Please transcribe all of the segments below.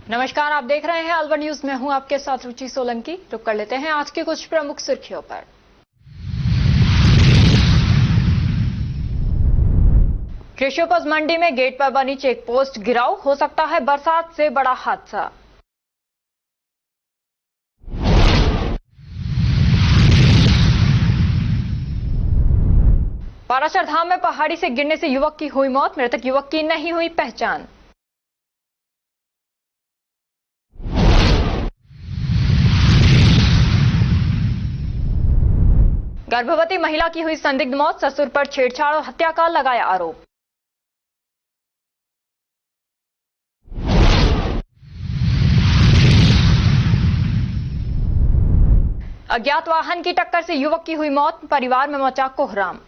नमस्कार, आप देख रहे हैं अलवर न्यूज में हूं आपके साथ रुचि सोलंकी। रुक कर लेते हैं आज की कुछ प्रमुख सुर्खियों पर। कृषि उपज मंडी में गेट पर बनी चेक पोस्ट गिराव, हो सकता है बरसात से बड़ा हादसा। पाराशर धाम में पहाड़ी से गिरने से युवक की हुई मौत, मृतक युवक की नहीं हुई पहचान। गर्भवती महिला की हुई संदिग्ध मौत, ससुर पर छेड़छाड़ और हत्या का लगाया आरोप। अज्ञात वाहन की टक्कर से युवक की हुई मौत, परिवार में मचा कोहराम।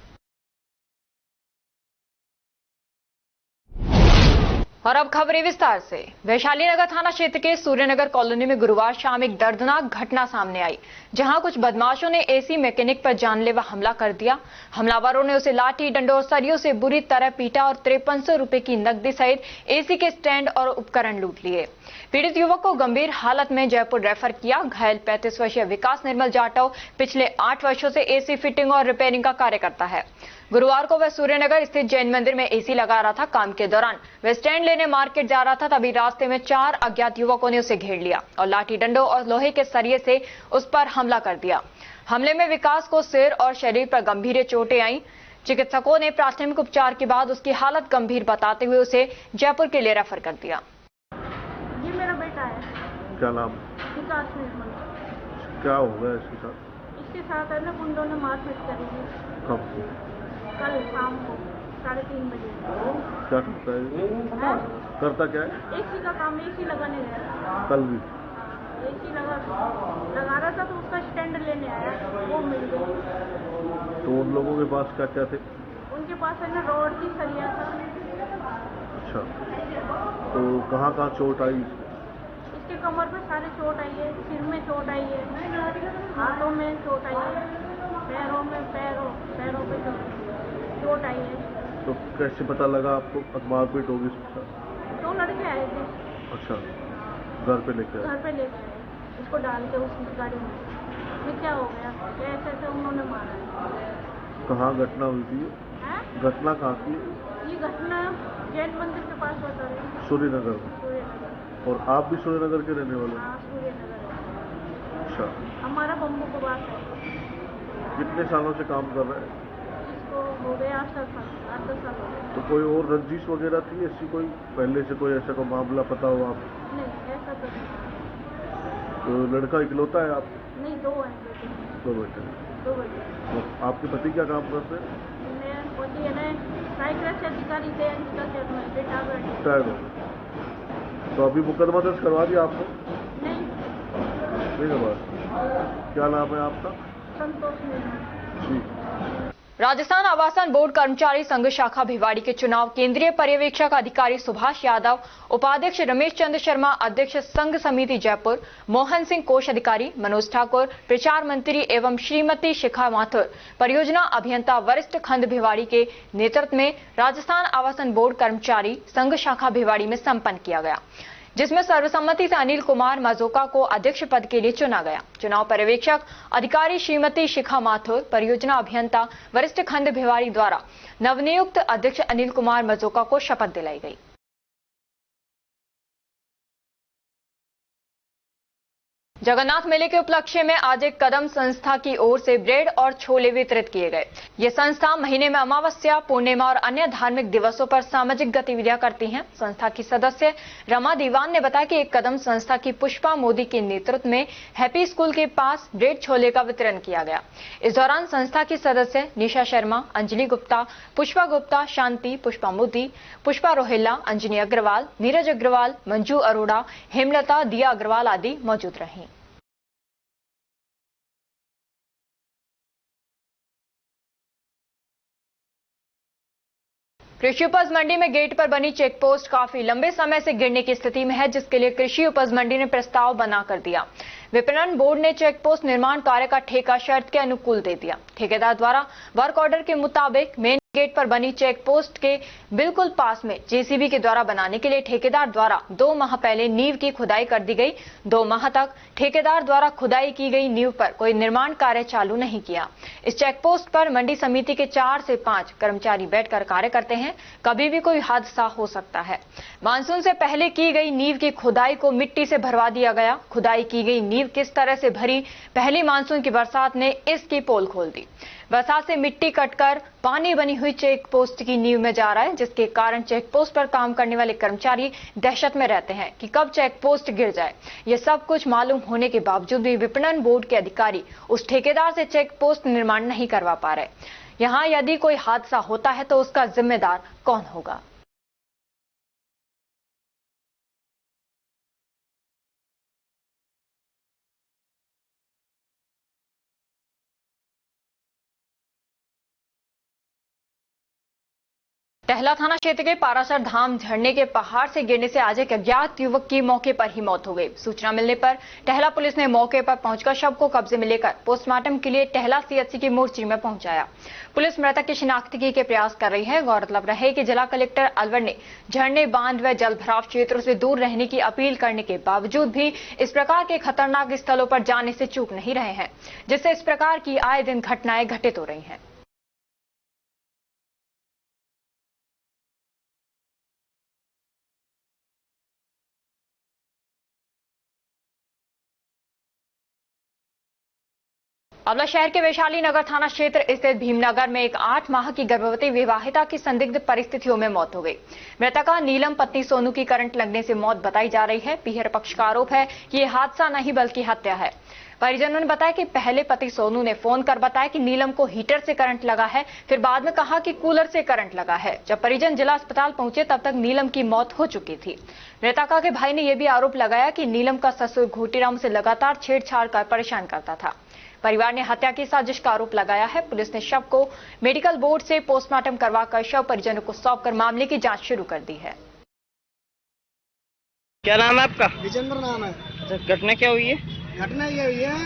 और अब खबरें विस्तार से। वैशाली नगर थाना क्षेत्र के सूर्यनगर कॉलोनी में गुरुवार शाम एक दर्दनाक घटना सामने आई, जहां कुछ बदमाशों ने एसी मैकेनिक पर जानलेवा हमला कर दिया। हमलावरों ने उसे लाठी, डंडों और सरियों से बुरी तरह पीटा और 5300 रुपए की नकदी सहित एसी के स्टैंड और उपकरण लूट लिए। पीड़ित युवक को गंभीर हालत में जयपुर रेफर किया। घायल 35 वर्षीय विकास निर्मल जाटव पिछले 8 वर्षों से एसी फिटिंग और रिपेयरिंग का कार्य करता है। गुरुवार को वह सूर्यनगर स्थित जैन मंदिर में एसी लगा रहा था। काम के दौरान वह स्टैंड लेने मार्केट जा रहा था, तभी रास्ते में 4 अज्ञात युवकों ने उसे घेर लिया और लाठी, डंडों और लोहे के सरिये से उस पर हमला कर दिया। हमले में विकास को सिर और शरीर पर गंभीर चोटें आईं। चिकित्सकों ने प्राथमिक उपचार के बाद उसकी हालत गंभीर बताते हुए उसे जयपुर के लिए रेफर कर दिया। ये मेरा बेटा है। क्या नाम? विकास निर्मल। क्या हो गया इसके साथ? इसके साथ है ना, गुंडों ने मारपीट करी थी। कब? कल शाम को 3:30 बजे। क्या करता है? करता क्या है? एसी का काम, एसी लगाने गया। कल भी एसी लगा रहा था तो उसका स्टैंड लेने आया, वो मिल गई। तो उन लोगों के पास क्या क्या थे? उनके पास है ना, रॉड की सरिया था। अच्छा, तो कहाँ कहाँ चोट आई? इसके कमर पे सारे चोट आई है, सिर में चोट आई है, हाथों में चोट आई है, पैरों पे चोट आई है। तो कैसे पता लगा आपको मारपीट होगी इसके साथ? 2 लड़के आए थे। अच्छा, घर पे लेके आए? इसको डाल के उस गाड़ी में। फिर क्या हो गया, ऐसे उन्होंने मारा है। कहाँ घटना हुई थी? घटना कहाँ की? ये घटना जैन मंदिर के पास बता रहे। सूर्यनगर में। और आप भी सूर्यनगर के रहने वाले? हाँ, सूर्यनगर। अच्छा, हमारा बम्बू को बात है। कितने सालों से काम कर रहे हैं? इसको हो गया 8-10 साल हो गए। तो कोई और रंजिश वगैरह थी ऐसी, कोई पहले से कोई ऐसा कोई मामला पता हो आप? नहीं, ऐसा तो नहीं। तो लड़का इकलौता है आप? नहीं, 2 हैं बेटे। 2 बेटे। 2 बेटे। तो आपके पति क्या काम करते हैं? मेरे पति है ना, साइकिल से अधिकारी थे, इसका बेटा ड्राइवर। तो अभी मुकदमा दर्ज करवा दिया आपने? नहीं करवा। क्या नाम है आपका? संतोष निर्मल। ठीक। राजस्थान आवासन बोर्ड कर्मचारी संघ शाखा भिवाड़ी के चुनाव केंद्रीय पर्यवेक्षक अधिकारी सुभाष यादव, उपाध्यक्ष रमेश चंद्र शर्मा, अध्यक्ष संघ समिति जयपुर मोहन सिंह, कोष अधिकारी मनोज ठाकुर, प्रचार मंत्री एवं श्रीमती शिखा माथुर, परियोजना अभियंता वरिष्ठ खंड भिवाड़ी के नेतृत्व में राजस्थान आवासन बोर्ड कर्मचारी संघ शाखा भिवाड़ी में संपन्न किया गया, जिसमें सर्वसम्मति से अनिल कुमार मजोका को अध्यक्ष पद के लिए चुना गया। चुनाव पर्यवेक्षक अधिकारी श्रीमती शिखा माथुर, परियोजना अभियंता वरिष्ठ खंड भिवाड़ी द्वारा नवनियुक्त अध्यक्ष अनिल कुमार मजोका को शपथ दिलाई गई। जगन्नाथ मेले के उपलक्ष्य में आज एक कदम संस्था की ओर से ब्रेड और छोले वितरित किए गए। ये संस्था महीने में अमावस्या, पूर्णिमा और अन्य धार्मिक दिवसों पर सामाजिक गतिविधियां करती हैं। संस्था की सदस्य रमा दीवान ने बताया कि एक कदम संस्था की पुष्पा मोदी के नेतृत्व में हैप्पी स्कूल के पास ब्रेड छोले का वितरण किया गया। इस दौरान संस्था की सदस्य निशा शर्मा, अंजलि गुप्ता, पुष्पा गुप्ता, शांति, पुष्पा मोदी, पुष्पा रोहिल्ला, अंजनी अग्रवाल, नीरज अग्रवाल, मंजू अरोड़ा, हेमलता, दिया अग्रवाल आदि मौजूद रहीं। कृषि उपज मंडी में गेट पर बनी चेक पोस्ट काफी लंबे समय से गिरने की स्थिति में है, जिसके लिए कृषि उपज मंडी ने प्रस्ताव बना कर दिया। विपणन बोर्ड ने चेक पोस्ट निर्माण कार्य का ठेका शर्त के अनुकूल दे दिया। ठेकेदार द्वारा वर्क ऑर्डर के मुताबिक मेन गेट पर बनी चेक पोस्ट के बिल्कुल पास में जेसीबी के द्वारा बनाने के लिए ठेकेदार द्वारा 2 माह पहले नींव की खुदाई कर दी गई। 2 माह तक ठेकेदार द्वारा खुदाई की गई नींव पर कोई निर्माण कार्य चालू नहीं किया। इस चेक पोस्ट पर मंडी समिति के 4 से 5 कर्मचारी बैठकर कार्य करते हैं। कभी भी कोई हादसा हो सकता है। मानसून से पहले की गई नींव की खुदाई को मिट्टी से भरवा दिया गया। खुदाई की गई नींव किस तरह से भरी, पहली मानसून की बरसात ने इसकी पोल खोल दी। बरसात से मिट्टी कटकर पानी बनी हुई चेक पोस्ट की नींव में जा रहा है, जिसके कारण चेक पोस्ट पर काम करने वाले कर्मचारी दहशत में रहते हैं कि कब चेक पोस्ट गिर जाए। ये सब कुछ मालूम होने के बावजूद भी विपणन बोर्ड के अधिकारी उस ठेकेदार से चेक पोस्ट निर्माण नहीं करवा पा रहे। यहाँ यदि कोई हादसा होता है तो उसका जिम्मेदार कौन होगा? टहला थाना क्षेत्र के पारासर धाम झरने के पहाड़ से गिरने से आज एक अज्ञात युवक की मौके पर ही मौत हो गई। सूचना मिलने पर टहला पुलिस ने मौके पर पहुंचकर शव को कब्जे में लेकर पोस्टमार्टम के लिए टहला सीएचसी की मोर्चरी में पहुंचाया। पुलिस मृतक की शिनाख्तगी के प्रयास कर रही है। गौरतलब रहे कि जिला कलेक्टर अलवर ने झरने, बांध व जलभराव क्षेत्रों से दूर रहने की अपील करने के बावजूद भी इस प्रकार के खतरनाक स्थलों पर जाने से चूक नहीं रहे हैं, जिससे इस प्रकार की आए दिन घटनाएं घटित हो रही हैं। अबला शहर के वैशाली नगर थाना क्षेत्र स्थित भीमनगर में एक 8 माह की गर्भवती विवाहिता की संदिग्ध परिस्थितियों में मौत हो गई। मृतका नीलम पत्नी सोनू की करंट लगने से मौत बताई जा रही है। पीहर पक्ष का आरोप है कि यह हादसा नहीं बल्कि हत्या है। परिजनों ने बताया कि पहले पति सोनू ने फोन कर बताया कि नीलम को हीटर से करंट लगा है, फिर बाद में कहा कि कूलर से करंट लगा है। जब परिजन जिला अस्पताल पहुंचे तब तक नीलम की मौत हो चुकी थी। मृतका के भाई ने यह भी आरोप लगाया कि नीलम का ससुर घोटीराम से लगातार छेड़छाड़ कर परेशान करता था। परिवार ने हत्या की साजिश का आरोप लगाया है। पुलिस ने शव को मेडिकल बोर्ड से पोस्टमार्टम करवाकर शव परिजनों को सौंपकर मामले की जांच शुरू कर दी है। क्या नाम है आपका? विजेंद्र नाम है। अच्छा, घटना क्या हुई है? घटना ये हुई है,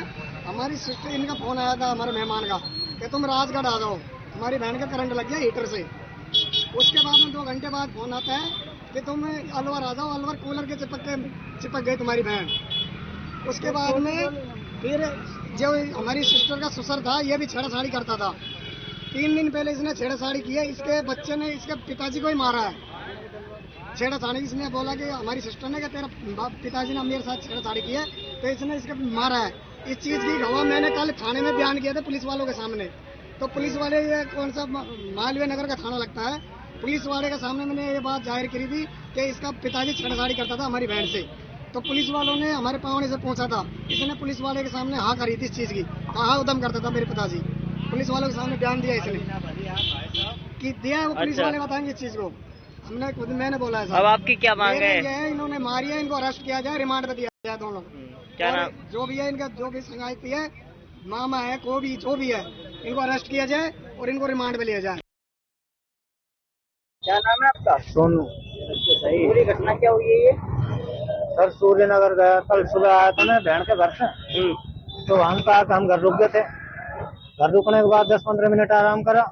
हमारी सिस्टर, इनका फोन आया था हमारे मेहमान का कि तुम राजगढ़ आ जाओ, हमारी बहन का करंट लग गया हीटर से। उसके बाद में 2 घंटे बाद फोन आता है कि तुम अलवर आ जाओ, अलवर कूलर के चिपक गई तुम्हारी बहन। उसके बाद में फिर जो हमारी सिस्टर का ससुर था, ये भी छेड़छाड़ी करता था। 3 दिन पहले इसने छेड़छाड़ी की है। इसके बच्चे ने इसके पिताजी को ही मारा है। छेड़छाड़ी इसने बोला कि हमारी सिस्टर ने कि तेरा पिताजी ने मेरे साथ छेड़छाड़ी की है, तो इसने इसके मारा है। इस चीज की गवाह मैंने कल थाने में बयान किया था पुलिस वालों के सामने। तो पुलिस वाले, ये कौन सा मालवीय नगर का थाना लगता है, पुलिस वाले के सामने मैंने ये बात जाहिर करी थी कि इसका पिताजी छेड़छाड़ी करता था हमारी बहन से। तो पुलिस वालों ने हमारे पावने से पूछा था, इसने पुलिस वाले के सामने हाँ करी थी इस चीज की, कहाँ उदम करता था मेरे पिताजी। पुलिस वालों के सामने बयान दिया इसने कि दिया है, वो पुलिस वाले बताएंगे इस चीज को। हमने खुद मैंने बोला है। अब आपकी क्या मांग है? इन्होंने मारी है, इनको अरेस्ट किया जाए, रिमांड पे दिया जाए दोनों। क्या नाम? जो भी है इनका, जो भी शिकायती है, मामा है, को भी जो भी है, इनको अरेस्ट किया जाए और इनको रिमांड पे लिया जाए। क्या नाम है आपका? सोनू। सही। पूरी घटना क्या हुई है ये? सर सूर्यनगर गया, कल सुबह आया था मैं बहन के घर से। तो वहाँ का हम घर रुक गए थे। घर रुकने के बाद 10-15 मिनट आराम करा।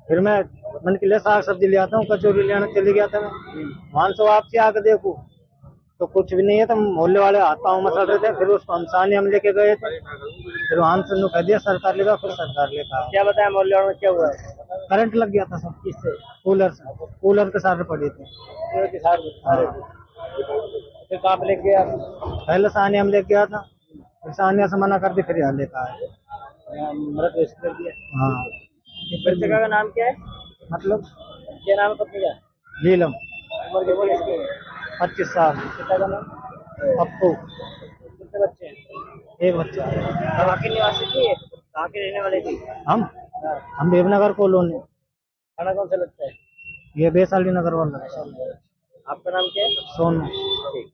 फिर मैं मन के लिए साग सब्जी ले आता हूँ, कचौरी लेने चली गया था मैं। वहाँ से वापसी आकर देखूं तो कुछ भी नहीं है। तो मोहल्ले वाले हाथ पाँव मसल रहे थे। फिर उसको हम सानी हम लेके गए थे। फिर वहाँ से कह दिया सरकार लेगा, फिर सरकार लेगा। क्या बताया मोहल्ले वालों में क्या हुआ है? करंट लग गया था सब। किससे? कूलर से। कूलर के सारे पड़ी थी। फिर कहाँ पे लेके गया? पहले सानिया में लेके गया था, फिर सानिया से मना कर दी, फिर यहाँ लेकर आए। मृत घोषित कर दिया। हाँ। मृतका का नाम क्या है? मतलब क्या नाम है पत्नी का? नीलम। उम्र कितनी है? 25 साल। पिता का नाम? पप्पू। कितने बच्चे हैं? एक बच्चा। कहाँ के निवासी थी? कहाँ के रहने वाले थी? हम भीमनगर कॉलोनी। खाना कौन सा लगता है? ये वैशाली नगर वाला। आपका नाम क्या है? सोनू। ठीक।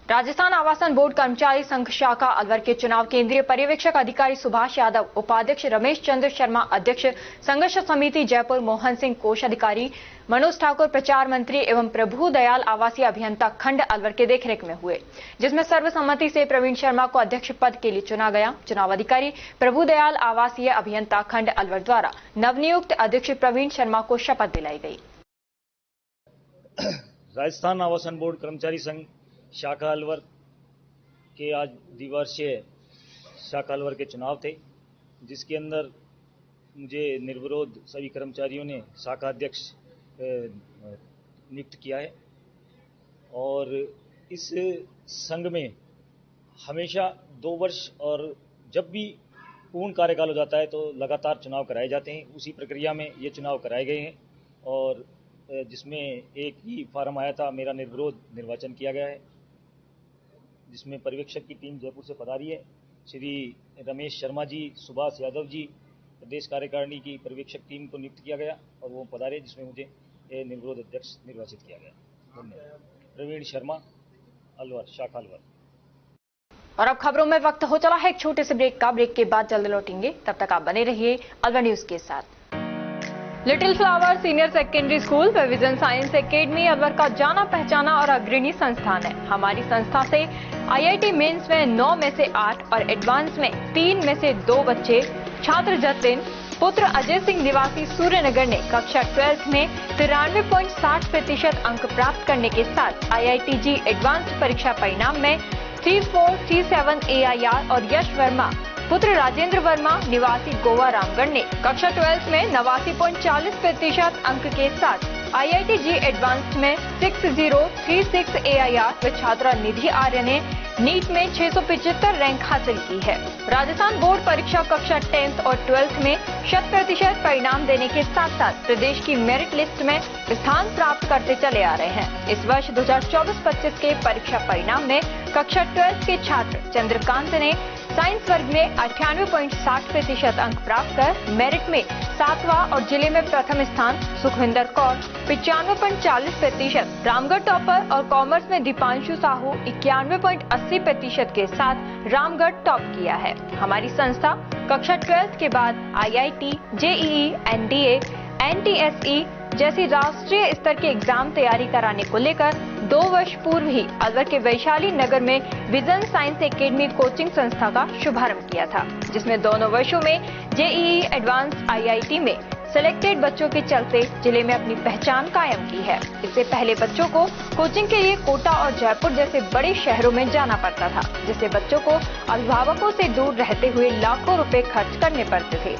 राजस्थान आवासन बोर्ड कर्मचारी संघ शाखा अलवर के चुनाव केंद्रीय पर्यवेक्षक अधिकारी सुभाष यादव, उपाध्यक्ष रमेश चंद्र शर्मा, अध्यक्ष संघर्ष समिति जयपुर मोहन सिंह, कोष अधिकारी मनोज ठाकुर, प्रचार मंत्री एवं प्रभु दयाल आवासीय अभियंता खंड अलवर के देखरेख में हुए, जिसमें सर्वसम्मति से प्रवीण शर्मा को अध्यक्ष पद के लिए चुना गया। चुनाव अधिकारी प्रभु दयाल आवासीय अभियंता खंड अलवर द्वारा नवनियुक्त अध्यक्ष प्रवीण शर्मा को शपथ दिलाई गई। राजस्थान आवासन बोर्ड कर्मचारी संघ शाखा अलवर के आज द्विवार्षीय शाखा अलवर के चुनाव थे, जिसके अंदर मुझे निर्विरोध सभी कर्मचारियों ने शाखा अध्यक्ष नियुक्त किया है। और इस संघ में हमेशा 2 वर्ष और जब भी पूर्ण कार्यकाल हो जाता है तो लगातार चुनाव कराए जाते हैं। उसी प्रक्रिया में ये चुनाव कराए गए हैं और जिसमें एक ही फार्म आया था, मेरा निर्विरोध निर्वाचन किया गया है, जिसमें पर्यवेक्षक की टीम जयपुर से पधारी है। श्री रमेश शर्मा जी, सुभाष यादव जी, प्रदेश कार्यकारिणी की पर्यवेक्षक टीम को नियुक्त किया गया और वो पधारे, जिसमें मुझे निर्विरोध अध्यक्ष निर्वाचित किया गया। धन्यवाद। प्रवीण शर्मा, अलवर, शाखा अलवर। और अब खबरों में वक्त हो चला है एक छोटे से ब्रेक का। ब्रेक के बाद जल्द लौटेंगे, तब तक आप बने रहिए अलवर न्यूज के साथ। Little flower senior secondary school व विजन साइंस एकेडमी अलवर का जाना पहचाना और अग्रणी संस्थान है। हमारी संस्था से IIT मेंस में 9 में से 8 और एडवांस में 3 में से 2 बच्चे छात्र जतिन पुत्र अजय सिंह निवासी सूर्यनगर ने कक्षा 12th में 93.60% अंक प्राप्त करने के साथ IITG एडवांस्ड परीक्षा परिणाम में 3437 AIR और यश वर्मा पुत्र राजेंद्र वर्मा निवासी गोवा रामगढ़ ने कक्षा 12th में 89.40% अंक के साथ IITG एडवांस्ड में 6036 AIR व छात्रा निधि आर्य ने नीट में 675 रैंक हासिल की है। राजस्थान बोर्ड परीक्षा कक्षा 10th और 12th में 100% परिणाम देने के साथ साथ प्रदेश की मेरिट लिस्ट में स्थान प्राप्त करते चले आ रहे हैं। इस वर्ष 2024-25 के परीक्षा परिणाम में कक्षा 12th के छात्र चंद्रकांत ने साइंस वर्ग में 98.60% अंक प्राप्त कर मेरिट में 7वां और जिले में प्रथम स्थान, सुखविंदर कौर 95.40%, रामगढ़ टॉपर और कॉमर्स में दीपांशु साहू 91.80% के साथ रामगढ़ टॉप किया है। हमारी संस्था कक्षा 12th के बाद IIT, JEE, NDA, NTSE जैसी राष्ट्रीय स्तर के एग्जाम तैयारी कराने को लेकर 2 वर्ष पूर्व ही अलवर के वैशाली नगर में विजन साइंस एकेडमी कोचिंग संस्था का शुभारंभ किया था, जिसमें दोनों वर्षों में JEE एडवांस IIT में सिलेक्टेड बच्चों के चलते जिले में अपनी पहचान कायम की है। इससे पहले बच्चों को कोचिंग के लिए कोटा और जयपुर जैसे बड़े शहरों में जाना पड़ता था, जिससे बच्चों को अभिभावकों से दूर रहते हुए लाखों रुपए खर्च करने पड़ते थे।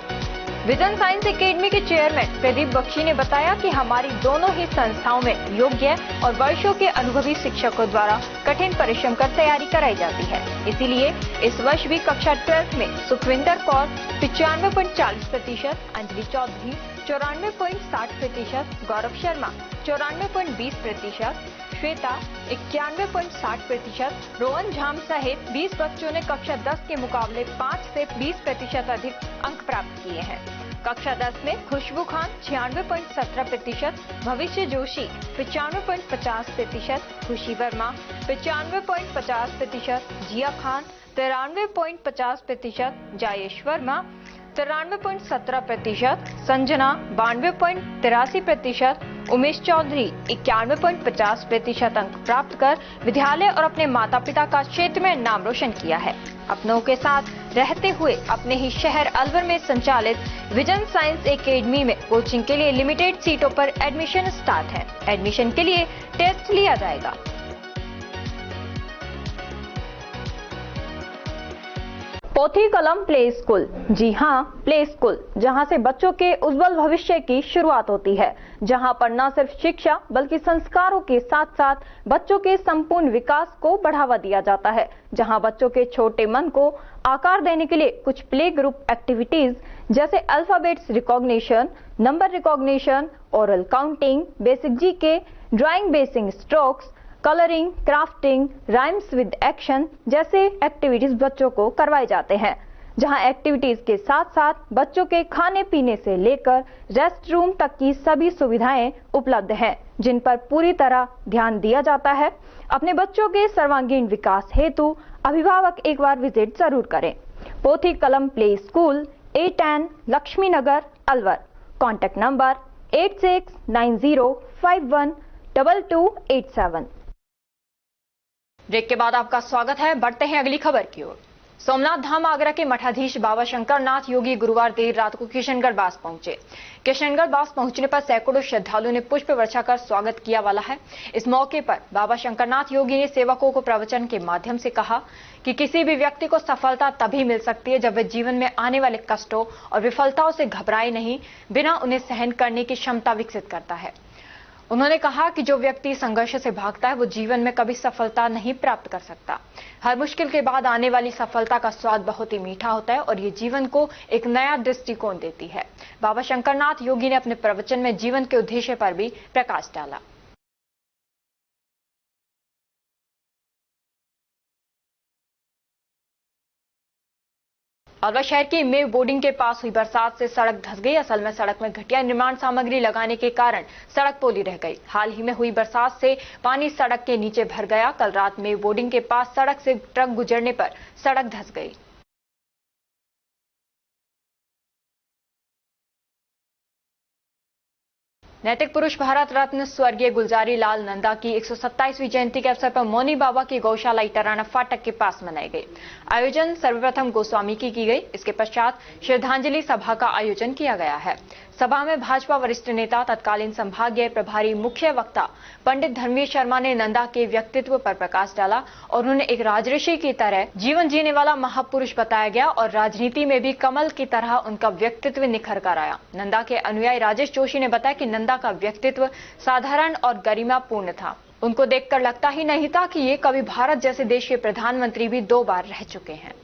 विजन साइंस एकेडमी के चेयरमैन प्रदीप बख्शी ने बताया कि हमारी दोनों ही संस्थाओं में योग्य और वर्षों के अनुभवी शिक्षकों द्वारा कठिन परिश्रम कर तैयारी कराई जाती है। इसीलिए इस वर्ष भी कक्षा 12th में सुखविंदर कौर 95.40%, अंजलि चौधरी 94.60%, गौरव शर्मा 94.20%, श्वेता 91.60%, रोहन झाम सहित 20 बच्चों ने कक्षा 10 के मुकाबले 5 से 20% अधिक अंक प्राप्त किए हैं। कक्षा 10 में खुशबू खान 96.17%, भविष्य जोशी 95.50%, खुशी वर्मा 95.50%, जिया खान 93.50%, जायेश वर्मा 93.17%, संजना 92.83%, उमेश चौधरी 91.50% अंक प्राप्त कर विद्यालय और अपने माता पिता का क्षेत्र में नाम रोशन किया है। अपनों के साथ रहते हुए अपने ही शहर अलवर में संचालित विजन साइंस एकेडमी में कोचिंग के लिए लिमिटेड सीटों पर एडमिशन स्टार्ट है। एडमिशन के लिए टेस्ट लिया जाएगा। पोथी कलम प्ले स्कूल, जी हां, प्ले स्कूल, जहां से बच्चों के उज्जवल भविष्य की शुरुआत होती है, जहां पर न सिर्फ शिक्षा बल्कि संस्कारों के साथ साथ बच्चों के संपूर्ण विकास को बढ़ावा दिया जाता है, जहां बच्चों के छोटे मन को आकार देने के लिए कुछ प्ले ग्रुप एक्टिविटीज जैसे alphabets recognition, number recognition, oral counting, basic GK, drawing basic strokes, colouring, crafting, rhymes with action जैसे एक्टिविटीज बच्चों को करवाए जाते हैं। जहां एक्टिविटीज के साथ साथ बच्चों के खाने पीने से लेकर रेस्ट रूम तक की सभी सुविधाएं उपलब्ध हैं, जिन पर पूरी तरह ध्यान दिया जाता है। अपने बच्चों के सर्वांगीण विकास हेतु अभिभावक एक बार विजिट जरूर करें। Pothi Kalam play school, A10 Laxmi Nagar, Alwar. Contact number 8690512287। Break के बाद आपका स्वागत है। बढ़ते हैं अगली खबर की ओर। सोमनाथ धाम आगरा के मठाधीश बाबा शंकरनाथ योगी गुरुवार देर रात को किशनगढ़ बास पहुंचे। किशनगढ़ बास पहुंचने पर सैकड़ों श्रद्धालुओं ने पुष्प वर्षा कर स्वागत किया वाला है। इस मौके पर बाबा शंकरनाथ योगी ने सेवकों को प्रवचन के माध्यम से कहा कि किसी भी व्यक्ति को सफलता तभी मिल सकती है जब वह जीवन में आने वाले कष्टों और विफलताओं से घबराए नहीं, बिना उन्हें सहन करने की क्षमता विकसित करता है। उन्होंने कहा कि जो व्यक्ति संघर्ष से भागता है वो जीवन में कभी सफलता नहीं प्राप्त कर सकता। हर मुश्किल के बाद आने वाली सफलता का स्वाद बहुत ही मीठा होता है और ये जीवन को एक नया दृष्टिकोण देती है। बाबा शंकरनाथ योगी ने अपने प्रवचन में जीवन के उद्देश्य पर भी प्रकाश डाला। अलवर शहर की मेव बोर्डिंग के पास हुई बरसात से सड़क धंस गई। असल में सड़क में घटिया निर्माण सामग्री लगाने के कारण सड़क पोली रह गई। हाल ही में हुई बरसात से पानी सड़क के नीचे भर गया। कल रात मेव बोर्डिंग के पास सड़क से ट्रक गुजरने पर सड़क धंस गई। नैतिक पुरुष भारत रत्न स्वर्गीय गुलजारी लाल नंदा की 127वीं जयंती के अवसर पर मौनी बाबा की गौशाला इटराना फाटक के पास मनाई गई। आयोजन सर्वप्रथम गोस्वामी की गई। इसके पश्चात श्रद्धांजलि सभा का आयोजन किया गया है। सभा में भाजपा वरिष्ठ नेता तत्कालीन संभागीय प्रभारी मुख्य वक्ता पंडित धर्मवीर शर्मा ने नंदा के व्यक्तित्व पर प्रकाश डाला और उन्हें एक राजऋषि की तरह जीवन जीने वाला महापुरुष बताया गया और राजनीति में भी कमल की तरह उनका व्यक्तित्व निखर कर आया। नंदा के अनुयायी राजेश जोशी ने बताया कि नंदा का व्यक्तित्व साधारण और गरिमापूर्ण था। उनको देखकर लगता ही नहीं था कि ये कभी भारत जैसे देश के प्रधानमंत्री भी 2 बार रह चुके हैं।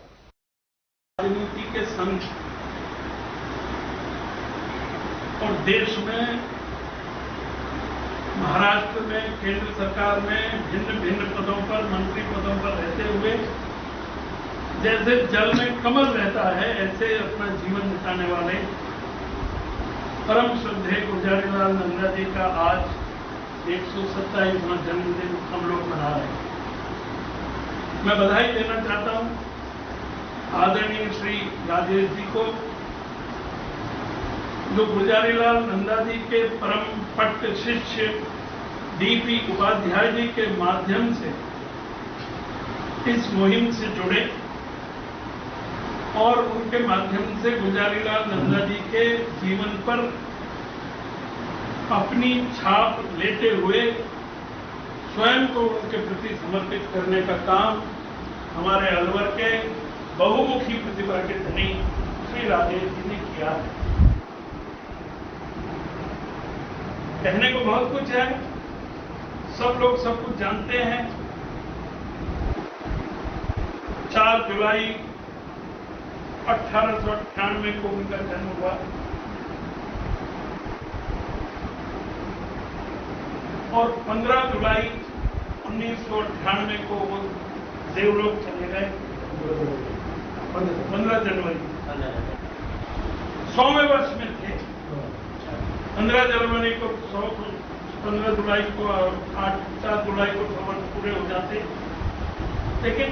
राजनीति के संघ और देश में, महाराष्ट्र में, केंद्र सरकार में भिन्न भिन्न पदों पर, मंत्री पदों पर रहते हुए जैसे जल में कमल रहता है, ऐसे अपना जीवन बिताने वाले परम श्रद्धेय गुलजारी लाल नंदा जी का आज 127वां जन्मदिन हम लोग मना रहे हैं। मैं बधाई देना चाहता हूं आदरणीय श्री राजेश जी को, जो गुलजारी लाल नंदा जी के परम पट्ट शिष्य डीपी उपाध्याय जी के माध्यम से इस मुहिम से जुड़े और उनके माध्यम से गुलजारी लाल नंदा जी के जीवन पर अपनी छाप लेते हुए स्वयं को उनके प्रति समर्पित करने का काम हमारे अलवर के बहुमुखी प्रतिभा के धनी श्री राजेश जी ने किया है। कहने को बहुत कुछ है, सब लोग सब कुछ जानते हैं। 4 जुलाई 1898 को उनका जन्म हुआ और 15 जुलाई 1998 को वो देवलोक चले गए। 15 जनवरी 100वें वर्ष में थे। 15 जनवरी को 100, 15 जुलाई को 4 जुलाई को 100 वर्ष पूरे हो जाते। लेकिन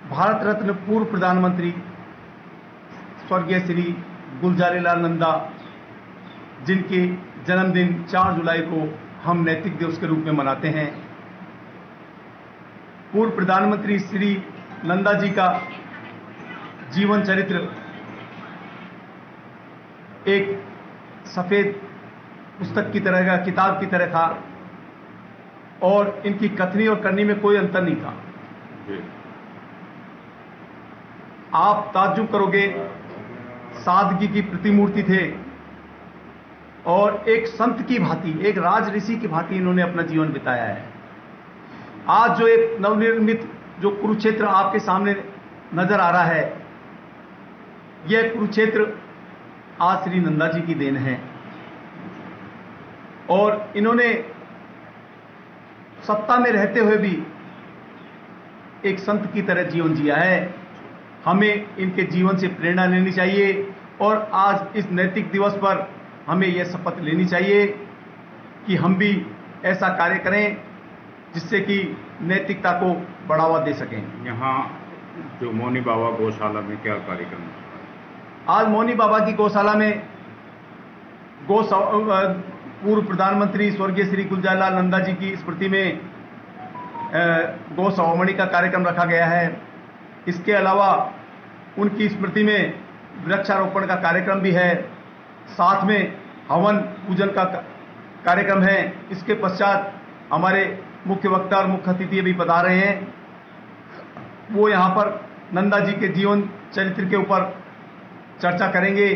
भारत रत्न पूर्व प्रधानमंत्री स्वर्गीय श्री गुलजारी लाल नंदा, जिनके जन्मदिन 4 जुलाई को हम नैतिक दिवस के रूप में मनाते हैं, पूर्व प्रधानमंत्री श्री नंदा जी का जीवन चरित्र एक सफेद पुस्तक की तरह का, किताब की तरह था और इनकी कथनी और करनी में कोई अंतर नहीं था। आप ताज्जुब करोगे, सादगी की प्रतिमूर्ति थे और एक संत की भांति, एक राज ऋषि की भांति इन्होंने अपना जीवन बिताया है। आज जो एक नवनिर्मित जो कुरुक्षेत्र आपके सामने नजर आ रहा है, यह कुरुक्षेत्र आज श्री नंदा जी की देन है और इन्होंने सत्ता में रहते हुए भी एक संत की तरह जीवन जिया है। हमें इनके जीवन से प्रेरणा लेनी चाहिए और आज इस नैतिक दिवस पर हमें यह शपथ लेनी चाहिए कि हम भी ऐसा कार्य करें जिससे कि नैतिकता को बढ़ावा दे सकें। यहाँ जो मौनी बाबा गौशाला में क्या कार्यक्रम है? आज मौनी बाबा की गौशाला में पूर्व प्रधानमंत्री स्वर्गीय श्री गुलजारीलाल नंदा जी की स्मृति में गौ सवामणी का कार्यक्रम रखा गया है। इसके अलावा उनकी स्मृति में वृक्षारोपण का कार्यक्रम भी है, साथ में हवन पूजन का कार्यक्रम है। इसके पश्चात हमारे मुख्य वक्ता और मुख्य अतिथि भी पधार रहे हैं। वो यहाँ पर नंदा जी के जीवन चरित्र के ऊपर चर्चा करेंगे।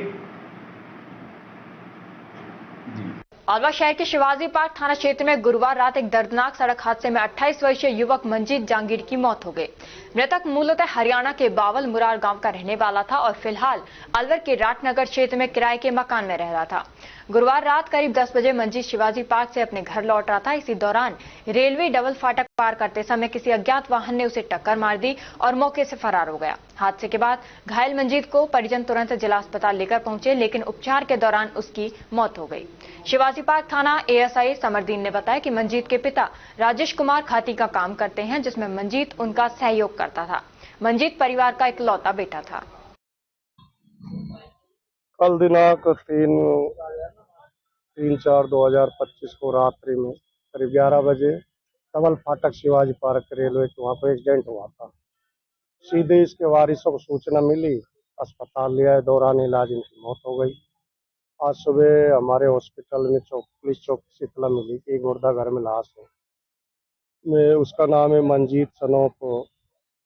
अलवर शहर के शिवाजी पार्क थाना क्षेत्र में गुरुवार रात एक दर्दनाक सड़क हादसे में 28 वर्षीय युवक मंजीत जांगीर की मौत हो गई। मृतक मूलतः हरियाणा के बावल मुरार गांव का रहने वाला था और फिलहाल अलवर के राटनगर क्षेत्र में किराए के मकान में रह रहा था। गुरुवार रात करीब 10 बजे मंजीत शिवाजी पार्क से अपने घर लौट रहा था। इसी दौरान रेलवे डबल फाटक पार करते समय किसी अज्ञात वाहन ने उसे टक्कर मार दी और मौके से फरार हो गया। हादसे के बाद घायल मंजीत को परिजन तुरंत जिला अस्पताल लेकर पहुंचे, लेकिन उपचार के दौरान उसकी मौत हो गई। शिवाजी पार्क थाना एएसआई समरदीन ने बताया कि मंजीत के पिता राजेश कुमार खाती का काम करते हैं, जिसमें मंजीत उनका सहयोग करता था। मंजीत परिवार का इकलौता बेटा था। कल दिनांक 3/4/2025 को रात्रि में करीब 11 बजे डबल फाटक शिवाजी पार्क रेलवे के वहाँ पर एक्सीडेंट हुआ था। सीधे इसके वारिसों को सूचना मिली, अस्पताल ले आए, दौरान इलाज इनकी मौत हो गई। आज सुबह हमारे हॉस्पिटल में पुलिस चौकी से इत्तला मिली कि एक मुर्दा घर में लाश है। उसका नाम है मंजीत सनोप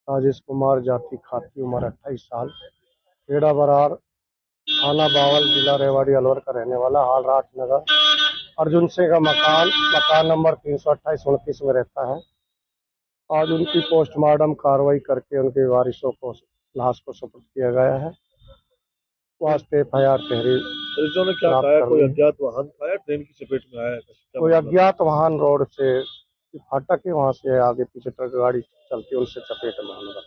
राजेश कुमार, जाति खाती, उम्र 28 साल, खेड़ा बरार, थाना बावल, जिला रेवाड़ी, अलवर का रहने वाला, हाल राटनगर अर्जुन सिंह का मकान नंबर 328-29 में रहता है। आज उनकी पोस्टमार्टम कार्रवाई करके उनके वारिसों को लाश को सुपुर्द किया गया है। वास्ते FIR तहरीर ने क्या कहा? कोई अज्ञात वाहन था या ट्रेन की चपेट में आया? कोई अज्ञात वाहन रोड से फाटक है, वहां से आगे पीछे ट्रक गाड़ी चलती है, उनसे चपेट में आने लगा।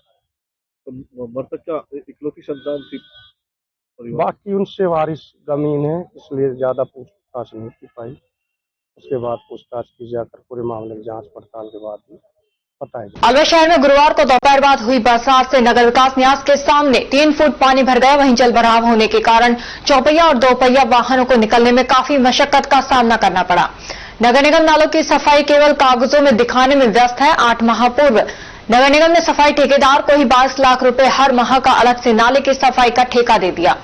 तो मृतक क्या इकलौती संतान थी? बाकी उनसे वारिस गमीन है, इसलिए ज्यादा पूछताछ नहीं की पाई। उसके बाद पूछताछ की जाकर पूरे मामले की जांच पड़ताल के बाद ही बताया। अलवर शहर में गुरुवार को दोपहर बाद हुई बरसात से नगर विकास न्यास के सामने 3 फुट पानी भर गया। वहीं जल भराव होने के कारण चौपहिया और दोपहिया वाहनों को निकलने में काफी मशक्कत का सामना करना पड़ा। नगर निगम नालों की सफाई केवल कागजों में दिखाने में व्यस्त है। 8 माह पूर्व नगर निगम ने सफाई ठेकेदार को ही 22 लाख रुपए हर माह का अलग से नाले की सफाई का ठेका दे दिया।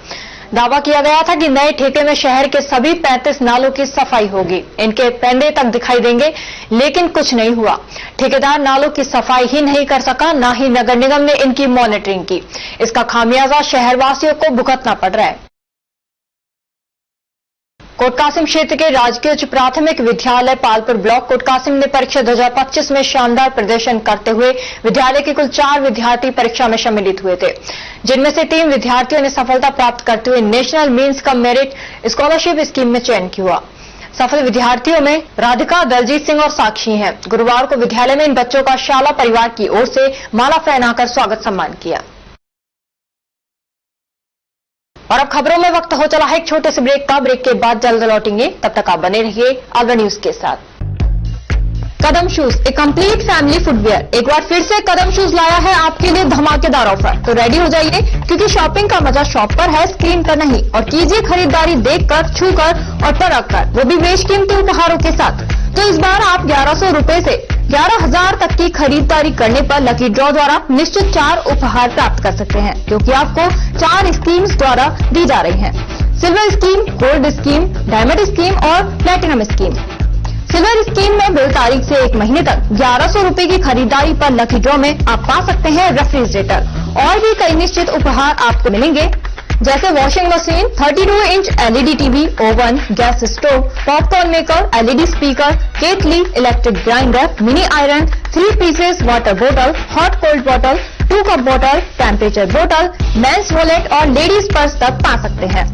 दावा किया गया था कि नए ठेके में शहर के सभी 35 नालों की सफाई होगी, इनके पेंडे तक दिखाई देंगे, लेकिन कुछ नहीं हुआ। ठेकेदार नालों की सफाई ही नहीं कर सका, ना ही नगर निगम ने इनकी मॉनिटरिंग की। इसका खामियाजा शहरवासियों को भुगतना पड़ रहा है। कोटकासिम क्षेत्र के राजकीय उच्च प्राथमिक विद्यालय पालपुर ब्लॉक कोटकासिम ने परीक्षा 2025 में शानदार प्रदर्शन करते हुए विद्यालय के कुल 4 विद्यार्थी परीक्षा में सम्मिलित हुए थे, जिनमें से 3 विद्यार्थियों ने सफलता प्राप्त करते हुए national means cum merit scholarship scheme में चयन किया। सफल विद्यार्थियों में राधिका, दलजीत सिंह और साक्षी हैं। गुरुवार को विद्यालय में इन बच्चों का शाला परिवार की ओर से माला पहनाकर स्वागत सम्मान किया। और अब खबरों में वक्त हो चला है एक छोटे से ब्रेक का। ब्रेक के बाद जल्द लौटेंगे, तब तक आप बने रहिए अलवर न्यूज के साथ। कदम शूज, एक कंप्लीट फैमिली फुटवेयर, एक बार फिर से कदम शूज लाया है आपके लिए धमाकेदार ऑफर। तो रेडी हो जाइए, क्योंकि शॉपिंग का मजा शॉप पर है, स्क्रीन पर नहीं। और कीजिए खरीदारी देखकर, छूकर और परख कर, वो भी बेशकीमती उपहारों के साथ। तो इस बार आप 1100 रुपए से 11,000 तक की खरीदारी करने पर लकी ड्रॉ द्वारा निश्चित 4 उपहार प्राप्त कर सकते हैं, जो कि आपको 4 स्कीम्स द्वारा दी जा रही हैं। Silver scheme, gold scheme, diamond scheme और प्लेटिनम स्कीम। सिल्वर स्कीम में बिल तारीख से 1 महीने तक 1100 रुपए की खरीदारी पर लकी ड्रॉ में आप पा सकते हैं रेफ्रिजरेटर और भी कई निश्चित उपहार आपको मिलेंगे, जैसे washing machine, 32 inch LED TV, oven, gas stove, popcorn maker, LED speaker, kettle, electric grinder, mini iron, 3 pieces water बोतल, हॉट कोल्ड बोतल, 2 कप बोतल, टेम्परेचर बोतल, मेंस वॉलेट और लेडीज पर्स तक पा सकते हैं।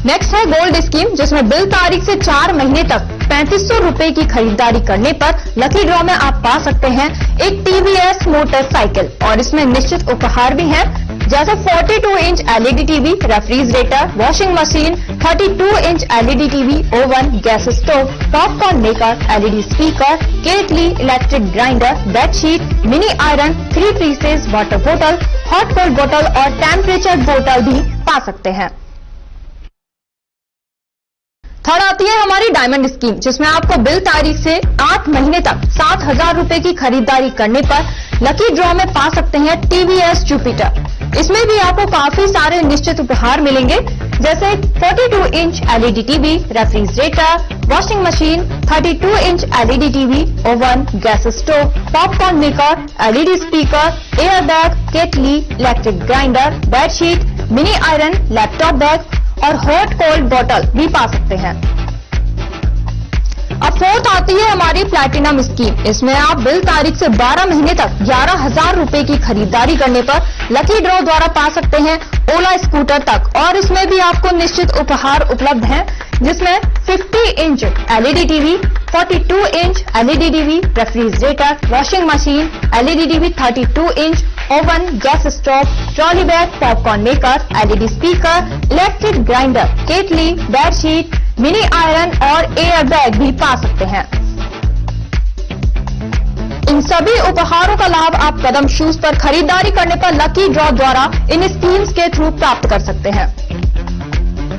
नेक्स्ट है गोल्ड स्कीम, जिसमें बिल तारीख से 4 महीने तक 3500 रुपए की खरीदारी करने पर लकी ड्रॉ में आप पा सकते हैं एक टीवीएस मोटरसाइकिल और इसमें निश्चित उपहार भी हैं, जैसे 42 inch LED TV, refrigerator, washing machine, 32 inch LED TV, oven, gas stove, popcorn maker, LED speaker, kettle, electric grinder, bedsheet, mini iron, 3 pieces water बोतल, हॉट कोल्ड बोतल और टेम्परेचर बोतल भी पा सकते हैं। थर्ड आती है हमारी डायमंड स्कीम, जिसमें आपको बिल तारीख से 8 महीने तक 7000 रुपए की खरीदारी करने पर लकी ड्रॉ में पा सकते हैं टीवीएस जुपिटर। इसमें भी आपको काफी सारे निश्चित उपहार मिलेंगे, जैसे 42 inch LED TV, refrigerator, washing machine, 32 inch LED TV, oven, gas stove, popcorn maker, LED speaker, air bag, kettle, electric grinder, bedsheet, mini iron, laptop bag और हॉट कोल्ड बोतल भी पा सकते हैं। अब फोर्थ आती है हमारी प्लैटिनम स्कीम। इसमें आप बिल तारीख से 12 महीने तक 11,000 रुपए की खरीदारी करने पर लकी ड्रॉ द्वारा पा सकते हैं ओला स्कूटर तक, और इसमें भी आपको निश्चित उपहार उपलब्ध हैं, जिसमें 50 inch LED TV, 42 inch LED TV, refrigerator, washing machine, LED TV, 32 inch, oven, gas stove, trolley bag, popcorn maker, LED speaker, electric grinder, kettle, bedsheet, mini iron और एयर बैग भी पा सकते हैं। इन सभी उपहारों का लाभ आप कदम शूज पर खरीदारी करने पर लकी ड्रॉ द्वारा इन स्कीम्स के थ्रू प्राप्त कर सकते हैं।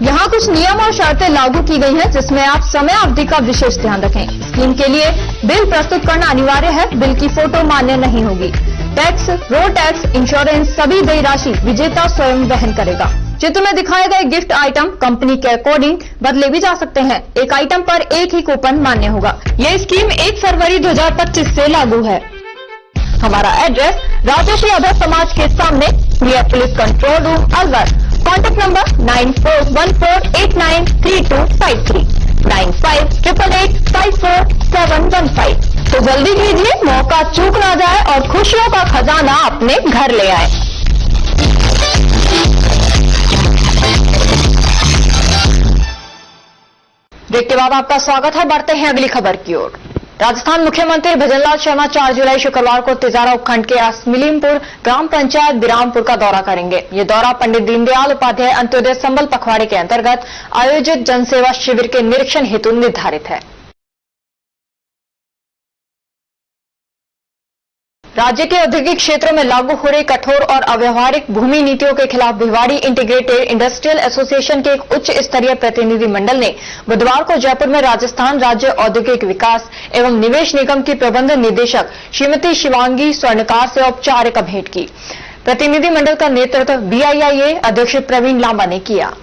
यहाँ कुछ नियम और शर्तें लागू की गई हैं, जिसमें आप समय अवधि का विशेष ध्यान रखें। स्कीम के लिए बिल प्रस्तुत करना अनिवार्य है, बिल की फोटो मान्य नहीं होगी। टैक्स, रोड टैक्स, इंश्योरेंस सभी देय राशि विजेता स्वयं वहन करेगा। चित्र में दिखाए गए गिफ्ट आइटम कंपनी के अकॉर्डिंग बदले भी जा सकते हैं। एक आइटम पर एक ही कूपन मान्य होगा। यह स्कीम 1 फरवरी 2025 से लागू है। हमारा एड्रेस राजर्षि अधर समाज के सामने, near police control room, Alwar. Contact number 9414893253, 9588854715। तो जल्दी कीजिए, मौका चूक ना जाए और खुशियों का खजाना अपने घर ले आए। देखते बाद आपका स्वागत है। बढ़ते हैं अगली खबर की ओर। राजस्थान मुख्यमंत्री भजनलाल शर्मा 4 जुलाई शुक्रवार को तिजारा उपखंड के असमिलीमपुर ग्राम पंचायत बिरामपुर का दौरा करेंगे। ये दौरा पंडित दीनदयाल उपाध्याय अंत्योदय संबल पखवाड़े के अंतर्गत आयोजित जनसेवा शिविर के निरीक्षण हेतु निर्धारित है। राज्य के औद्योगिक क्षेत्रों में लागू हो रही कठोर और अव्यवहारिक भूमि नीतियों के खिलाफ भिवाड़ी इंटीग्रेटेड इंडस्ट्रियल एसोसिएशन के एक उच्च स्तरीय प्रतिनिधि मंडल ने बुधवार को जयपुर में राजस्थान राज्य औद्योगिक विकास एवं निवेश निगम की प्रबंध निदेशक श्रीमती शिवांगी स्वर्णकार से औपचारिक भेंट की। प्रतिनिधि मंडल का नेतृत्व BIIA अध्यक्ष प्रवीण लांबा ने किया।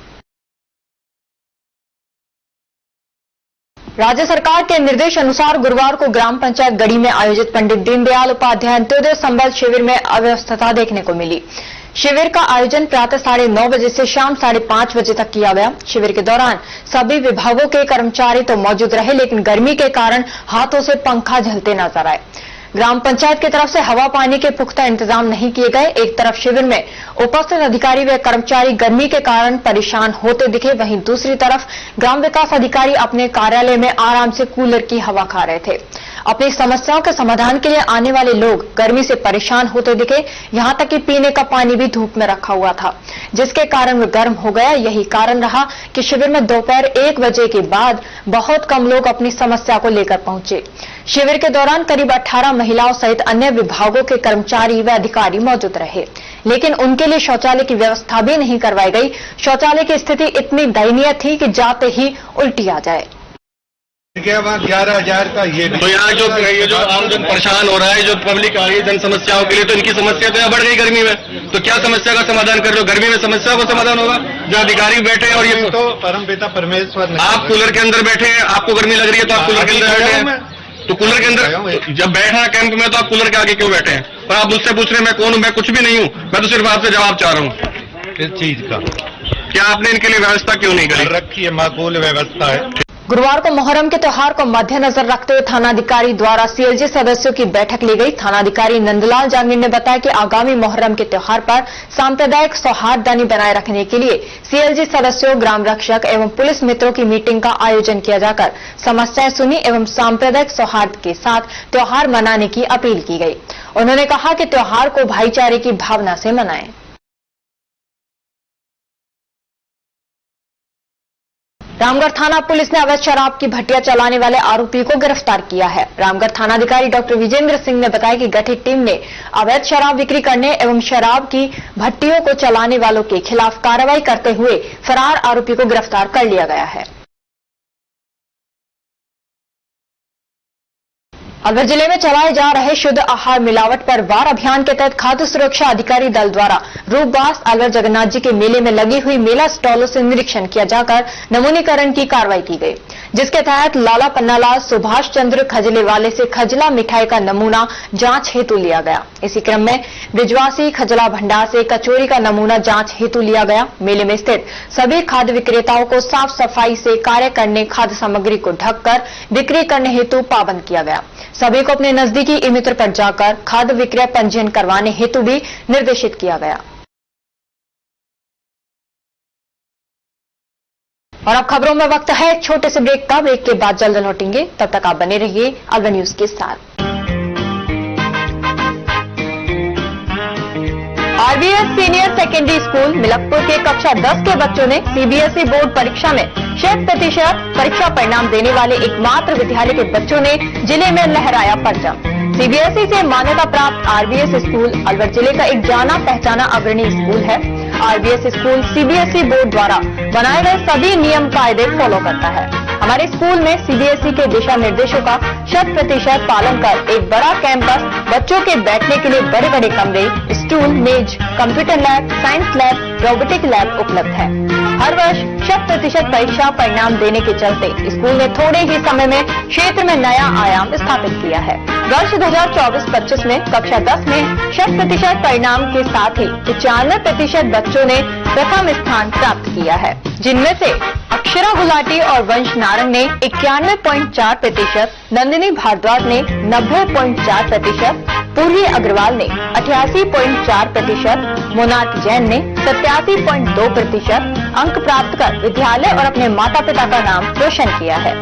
राज्य सरकार के निर्देश अनुसार गुरुवार को ग्राम पंचायत गढ़ी में आयोजित पंडित दीनदयाल उपाध्याय अंत्योदय संबल शिविर में अव्यवस्था देखने को मिली। शिविर का आयोजन प्रातः 9:30 बजे से शाम 5:30 बजे तक किया गया। शिविर के दौरान सभी विभागों के कर्मचारी तो मौजूद रहे, लेकिन गर्मी के कारण हाथों से पंखा झलते नजर आए। ग्राम पंचायत की तरफ से हवा पानी के पुख्ता इंतजाम नहीं किए गए। एक तरफ शिविर में उपस्थित अधिकारी व कर्मचारी गर्मी के कारण परेशान होते दिखे, वहीं दूसरी तरफ ग्राम विकास अधिकारी अपने कार्यालय में आराम से कूलर की हवा खा रहे थे। अपनी समस्याओं के समाधान के लिए आने वाले लोग गर्मी से परेशान होते दिखे। यहां तक कि पीने का पानी भी धूप में रखा हुआ था, जिसके कारण वो गर्म हो गया। यही कारण रहा कि शिविर में दोपहर 1 बजे के बाद बहुत कम लोग अपनी समस्या को लेकर पहुंचे। शिविर के दौरान करीब 18 महिलाओं सहित अन्य विभागों के कर्मचारी व अधिकारी मौजूद रहे, लेकिन उनके लिए शौचालय की व्यवस्था भी नहीं करवाई गई। शौचालय की स्थिति इतनी दयनीय थी कि जाते ही उल्टी आ जाए। 11,000 का ये तो यहाँ जो आमजन परेशान हो रहा है, जो पब्लिक आ रही है जन समस्याओं के लिए, तो इनकी समस्या तो यहाँ बढ़ गई गर्मी में। तो क्या समस्या का समाधान कर रहे हो? गर्मी में समस्या का समाधान होगा? जो अधिकारी बैठे हैं और ये तो परमपिता परमेश्वर ने, आप कूलर के अंदर बैठे हैं, आपको गर्मी लग रही है तो आप कूलर के अंदर बैठे हैं। तो कूलर के अंदर जब बैठना कैंप में तो आप कूलर के आगे क्यों बैठे हैं? पर आप मुझसे पूछ रहे हैं मैं कौन हूं? मैं कुछ भी नहीं हूं। मैं तो सिर्फ आपसे जवाब चाह रहा हूं। किस चीज का? क्या आपने इनके लिए व्यवस्था क्यों नहीं करी? रखी है, माकूल व्यवस्था है। गुरुवार को मोहर्रम के त्योहार को मद्देनजर रखते हुए थानाधिकारी द्वारा सीएलजी सदस्यों की बैठक ली गई। थानाधिकारी नंदलाल जांगीर ने बताया कि आगामी मोहर्रम के त्योहार पर सांप्रदायिक सौहार्द बनाए रखने के लिए सीएलजी सदस्यों, ग्राम रक्षक एवं पुलिस मित्रों की मीटिंग का आयोजन किया जाकर समस्याएं सुनी एवं सांप्रदायिक सौहार्द के साथ त्योहार मनाने की अपील की गई। उन्होंने कहा कि त्योहार को भाईचारे की भावना से मनाएं। रामगढ़ थाना पुलिस ने अवैध शराब की भट्टियां चलाने वाले आरोपी को गिरफ्तार किया है। रामगढ़ थानाधिकारी डॉक्टर विजेंद्र सिंह ने बताया कि गठित टीम ने अवैध शराब बिक्री करने एवं शराब की भट्टियों को चलाने वालों के खिलाफ कार्रवाई करते हुए फरार आरोपी को गिरफ्तार कर लिया गया है। अलवर जिले में चलाए जा रहे शुद्ध आहार मिलावट पर वार अभियान के तहत खाद्य सुरक्षा अधिकारी दल द्वारा रूपबास अलवर जगन्नाथ जी के मेले में लगी हुई मेला स्टॉलों से निरीक्षण किया जाकर नमूनीकरण की कार्रवाई की गई, जिसके तहत लाला पन्नालाल सुभाष चंद्र खजलेवाले से खजला मिठाई का नमूना जांच हेतु लिया गया। इसी क्रम में ब्रिजवासी खजला भंडार से कचौरी का नमूना जांच हेतु लिया गया। मेले में स्थित सभी खाद्य विक्रेताओं को साफ सफाई से कार्य करने, खाद्य सामग्री को ढककर बिक्री करने हेतु पाबंद किया गया। सभी को अपने नजदीकी ई मित्र पर जाकर खाद्य विक्रय पंजीयन करवाने हेतु भी निर्देशित किया गया। और अब खबरों में वक्त है एक छोटे से ब्रेक का। ब्रेक के बाद जल्द लौटेंगे, तब तक आप बने रहिए अलवर न्यूज के साथ। RBS senior secondary school Milakpur के कक्षा 10 के बच्चों ने सीबीएसई बोर्ड परीक्षा में 100% परीक्षा परिणाम देने वाले एकमात्र विद्यालय के बच्चों ने जिले में लहराया परचम। सीबीएसई से मान्यता प्राप्त आरबीएस स्कूल अलवर जिले का एक जाना पहचाना अग्रणी स्कूल है। आरबीएस स्कूल सीबीएसई बोर्ड द्वारा बनाए गए सभी नियम कायदे फॉलो करता है। हमारे स्कूल में सीबीएसई के दिशा निर्देशों का 100% पालन कर एक बड़ा कैंपस, बच्चों के बैठने के लिए बड़े बड़े कमरे, स्टूल, मेज, computer lab, science lab, robotic lab उपलब्ध है। हर वर्ष 100% परीक्षा परिणाम देने के चलते स्कूल ने थोड़े ही समय में क्षेत्र में नया आयाम स्थापित किया है। वर्ष 2024-25 में कक्षा 10 में 100% परिणाम के साथ ही 95% बच्चों ने प्रथम स्थान प्राप्त किया है, जिनमें से अक्षरा गुलाटी और वंश नारंग ने 91.4%, नंदिनी भारद्वाज ने 90.4%, पूर्वी अग्रवाल ने 88.4%, मोनार्क जैन ने 87.2% अंक प्राप्त कर विद्यालय और अपने माता पिता का नाम रोशन किया है।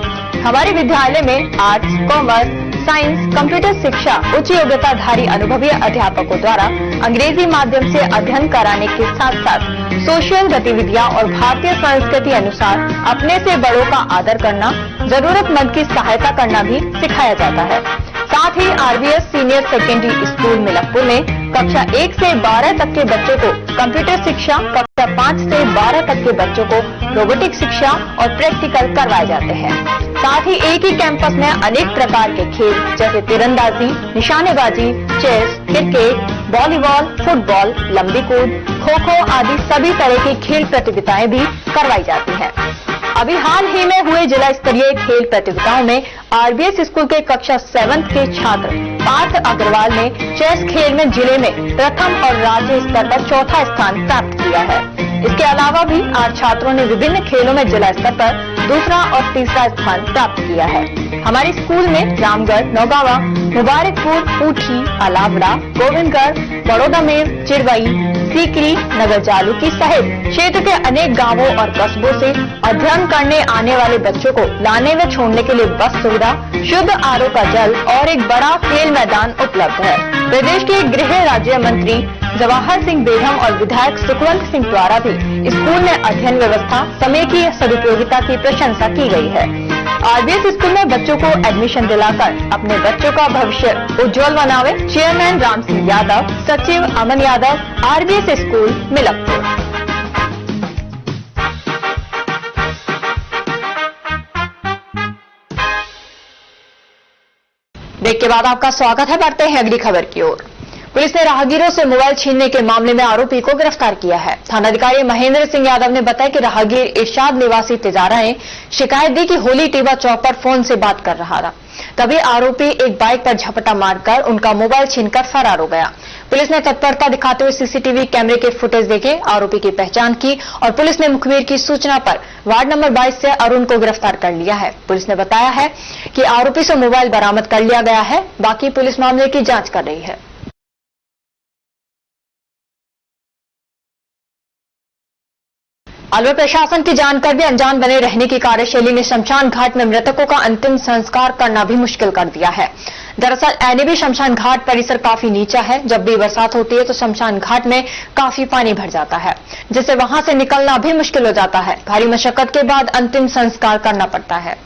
हमारे विद्यालय में आर्ट्स, कॉमर्स, साइंस, कंप्यूटर शिक्षा उच्च योग्यताधारी अनुभवी अध्यापकों द्वारा अंग्रेजी माध्यम से अध्ययन कराने के साथ साथ सोशल गतिविधियां और भारतीय संस्कृति अनुसार अपने से बड़ों का आदर करना, जरूरतमंद की सहायता करना भी सिखाया जाता है। साथ ही RBS senior secondary school Milakpur में कक्षा 1 से 12 तक के बच्चों को कंप्यूटर शिक्षा, कक्षा 5 से 12 तक के बच्चों को रोबोटिक शिक्षा और प्रैक्टिकल करवाए जाते हैं। साथ ही एक ही कैंपस में अनेक प्रकार के खेल जैसे तीरंदाजी, निशानेबाजी, चेस, क्रिकेट, वॉलीबॉल, फुटबॉल, लंबी कूद, खो खो आदि सभी तरह की खेल प्रतियोगिताएं भी करवाई जाती हैं। अभी हाल ही में हुए जिला स्तरीय खेल प्रतियोगिताओं में आरबीएस स्कूल के कक्षा 7 के छात्र पार्थ अग्रवाल ने चेस खेल में जिले में प्रथम और राज्य स्तर पर चौथा स्थान प्राप्त किया है। इसके अलावा भी 8 छात्रों ने विभिन्न खेलों में जिला स्तर पर दूसरा और तीसरा स्थान प्राप्त किया है। हमारे स्कूल में रामगढ़, नौगावा, मुबारकपुर, ऊठी, अलावड़ा, गोविंदगढ़, बड़ौदा में चिरवई, सीकरी, नगर जालूकी सहित क्षेत्र के अनेक गांवों और कस्बों से अध्ययन करने आने वाले बच्चों को लाने व छोड़ने के लिए बस सुविधा, शुद्ध आरओ का जल और एक बड़ा खेल मैदान उपलब्ध है। प्रदेश के गृह राज्य मंत्री जवाहर सिंह बेगम और विधायक सुखवंत सिंह द्वारा भी स्कूल में अध्ययन व्यवस्था, समय की सदुपयोगिता की प्रशंसा की गई है। आरबीएस स्कूल में बच्चों को एडमिशन दिलाकर अपने बच्चों का भविष्य उज्जवल बनावे। चेयरमैन राम सिंह यादव, सचिव Aman Yadav, RBS school Milakpur. Break के बाद आपका स्वागत है। बढ़ते हैं अगली खबर की ओर। पुलिस ने राहगीरों से मोबाइल छीनने के मामले में आरोपी को गिरफ्तार किया है। थानाधिकारी महेंद्र सिंह यादव ने बताया कि राहगीर इरशाद निवासी तिजारा ने शिकायत दी कि होली टीबा चौक पर फोन से बात कर रहा था। तभी आरोपी एक बाइक पर झपटा मारकर उनका मोबाइल छीनकर फरार हो गया। पुलिस ने तत्परता दिखाते हुए सीसीटीवी कैमरे के फुटेज देखे, आरोपी की पहचान की और पुलिस ने मुखबिर की सूचना पर वार्ड नंबर 22 से अरुण को गिरफ्तार कर लिया है। पुलिस ने बताया है कि आरोपी से मोबाइल बरामद कर लिया गया है। बाकी पुलिस मामले की जांच कर रही है। अलवर प्रशासन की जानकर भी अनजान बने रहने की कार्यशैली ने शमशान घाट में मृतकों का अंतिम संस्कार करना भी मुश्किल कर दिया है। दरअसल एनएबी शमशान घाट परिसर काफी नीचा है। जब भी बरसात होती है तो शमशान घाट में काफी पानी भर जाता है, जिससे वहां से निकलना भी मुश्किल हो जाता है। भारी मशक्कत के बाद अंतिम संस्कार करना पड़ता है।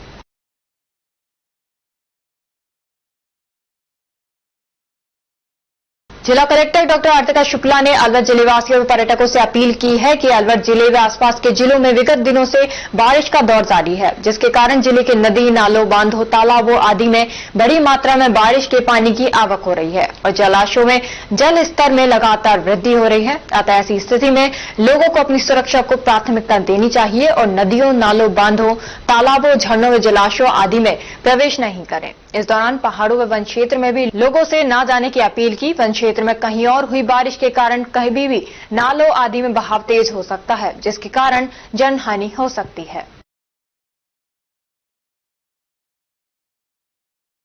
जिला कलेक्टर डॉक्टर आर्तिका शुक्ला ने अलवर जिलेवासियों और पर्यटकों से अपील की है कि अलवर जिले व आसपास के जिलों में विगत दिनों से बारिश का दौर जारी है, जिसके कारण जिले के नदी, नालों, बांधों, तालाबों आदि में बड़ी मात्रा में बारिश के पानी की आवक हो रही है और जलाशयों में जल स्तर में लगातार वृद्धि हो रही है। अतः ऐसी स्थिति में लोगों को अपनी सुरक्षा को प्राथमिकता देनी चाहिए और नदियों, नालों, बांधों, तालाबों, झरनों व जलाशयों आदि में प्रवेश नहीं करें। इस दौरान पहाड़ों व वन क्षेत्र में भी लोगों से न जाने की अपील की। वन क्षेत्र में कहीं और हुई बारिश के कारण कहीं भी नालों आदि में बहाव तेज हो सकता है, जिसके कारण जनहानि हो सकती है।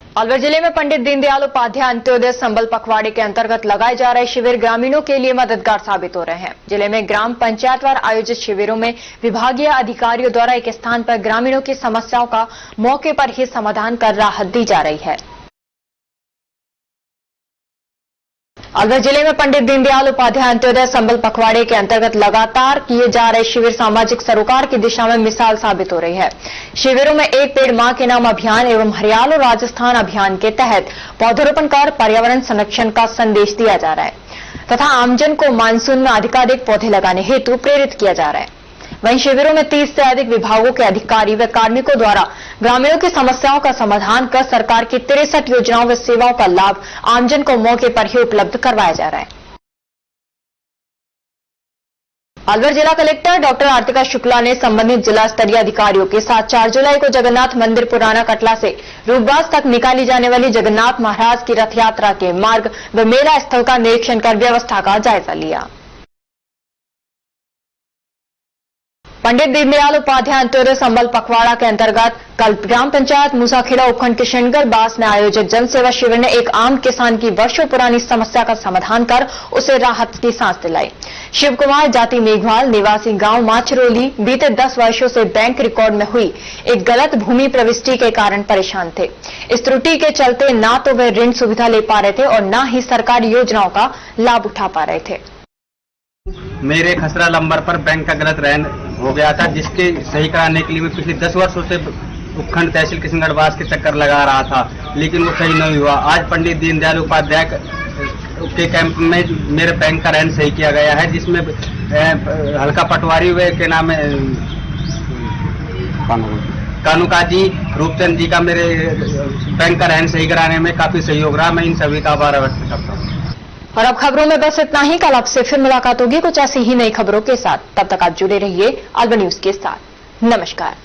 अलवर जिले में पंडित दीनदयाल उपाध्याय अंत्योदय संबल पखवाड़े के अंतर्गत लगाए जा रहे शिविर ग्रामीणों के लिए मददगार साबित हो रहे हैं। जिले में ग्राम पंचायतवार आयोजित शिविरों में विभागीय अधिकारियों द्वारा एक स्थान पर ग्रामीणों की समस्याओं का मौके पर ही समाधान कर राहत दी जा रही है। अलवर जिले में पंडित दीनदयाल उपाध्याय अंत्योदय संबल पखवाड़े के अंतर्गत लगातार किए जा रहे शिविर सामाजिक सरोकार की दिशा में मिसाल साबित हो रही है। शिविरों में एक पेड़ मां के नाम अभियान एवं हरियालो राजस्थान अभियान के तहत पौधरोपण कर पर्यावरण संरक्षण का संदेश दिया जा रहा है तथा आमजन को मानसून में अधिकाधिक पौधे लगाने हेतु प्रेरित किया जा रहा है। वहीं शिविरों में 30 से अधिक विभागों के अधिकारी व कार्मिकों द्वारा ग्रामीणों की समस्याओं का समाधान कर सरकार की 63 योजनाओं व सेवाओं का लाभ आमजन को मौके पर ही उपलब्ध करवाया जा रहा है। अलवर जिला कलेक्टर डॉक्टर आर्तिका शुक्ला ने संबंधित जिला स्तरीय अधिकारियों के साथ 4 जुलाई को जगन्नाथ मंदिर पुराना कटला से रूपबाज तक निकाली जाने वाली जगन्नाथ महाराज की रथ यात्रा के मार्ग व मेला स्थल का निरीक्षण कर व्यवस्था का जायजा लिया। पंडित दीनदयाल उपाध्याय अंत्योदय संबल पखवाड़ा के अंतर्गत कल ग्राम पंचायत मूसाखेड़ा उपखंड किशनगढ़ बास में आयोजित जनसेवा शिविर ने एक आम किसान की वर्षों पुरानी समस्या का समाधान कर उसे राहत की सांस दिलाई। शिव कुमार जाति मेघवाल निवासी गांव माचरोली बीते 10 वर्षों से बैंक रिकॉर्ड में हुई एक गलत भूमि प्रविष्टि के कारण परेशान थे। इस त्रुटि के चलते न तो वे ऋण सुविधा ले पा रहे थे और न ही सरकारी योजनाओं का लाभ उठा पा रहे थे। मेरे खसरा नंबर पर बैंक का गलत ऋण हो गया था, जिसके सही कराने के लिए मैं पिछले 10 वर्षों से उपखंड तहसील किशनगढ़ बास के चक्कर लगा रहा था, लेकिन वो सही नहीं हुआ। आज पंडित दीनदयाल उपाध्याय के कैंप में मेरे बैंक का ऋण सही किया गया है, जिसमें हल्का पटवारी हुए के नाम है कानूका जी, रूपचंद जी का मेरे बैंक का ऋण सही कराने में काफी सहयोग रहा। मैं इन सभी का आभार व्यक्त करता हूँ। और अब खबरों में बस इतना ही। कल आपसे फिर मुलाकात होगी कुछ ऐसी ही नई खबरों के साथ। तब तक आप जुड़े रहिए अलवर न्यूज के साथ। नमस्कार।